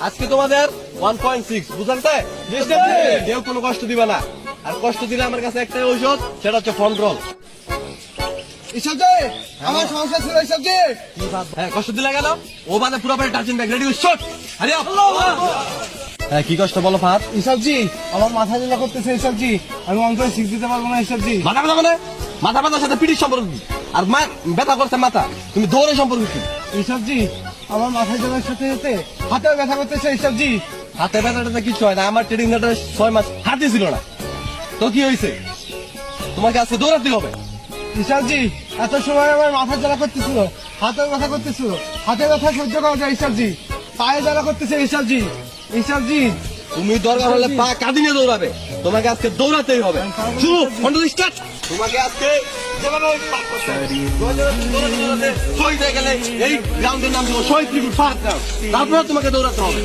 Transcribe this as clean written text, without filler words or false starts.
আজকে তোমাদের 1.6 বুঝতে কেউ কোনো কষ্ট দিবে না, আর কষ্ট দিলে আমার কাছে একটাই ঔষধ, সেটা হচ্ছে ফন্ড্রল। আমার সমস্যা ছিল ইসবজি। হ্যাঁ, কষ্ট দিলে গেল ও মানে পুরোপুরি টাচিং ব্যাগ রেডি শট। আরে হ্যাঁ, কি কষ্ট বলো ফাহাদ? ইসবজি আমার মাথা জ্বালা করতেছে ইসবজি, আমি 1.6 দিতে পারবো না ইসবজি। মাথা ব্যথা মানে মাথা ব্যথার সাথে পিঠির সম্পর্ক কি? আর ব্যথা করছে মাথা, তুমি দৌড়ে সম্পর্ক কি? ইসবজি আমার মাথা জ্বালার সাথে সাথে হাতেও ব্যথা করতেছে ইসবজি। হাতে ব্যথাটা কিছু হয় না, আমার ট্রেনিং সেন্টারে 6 মাস হাতে ছিল না, তো কি হয়েছে? তোমাকে আজকে দৌড়াতে হবে। ইসবজি এত সময় আমার মাথা জ্বালা করতেছিল, হাতেও ব্যথা করতেছিল, হাতে ব্যথা সহ্য করা যায় ইসবজি, পায়ে জ্বালা করতেছে ইসবজি। ইসবজি তুমি দরকার হলে পা কাঁদি নিয়ে দৌড়াবে, তোমাকে আজকে দৌড়াতেই হবে। শুরু, কন্ট্রোল স্টার্ট। তোমাকে আজকে যেভাবে পার করতে হবে, দৌড়াতে শহীদ হয়ে গেলে এই গ্রাউন্ডের নাম দেবো শহীদ ত্রিপুর ফাহাদ গ্রাউন্ড, তারপরে তোমাকে দৌড়াতে হবে।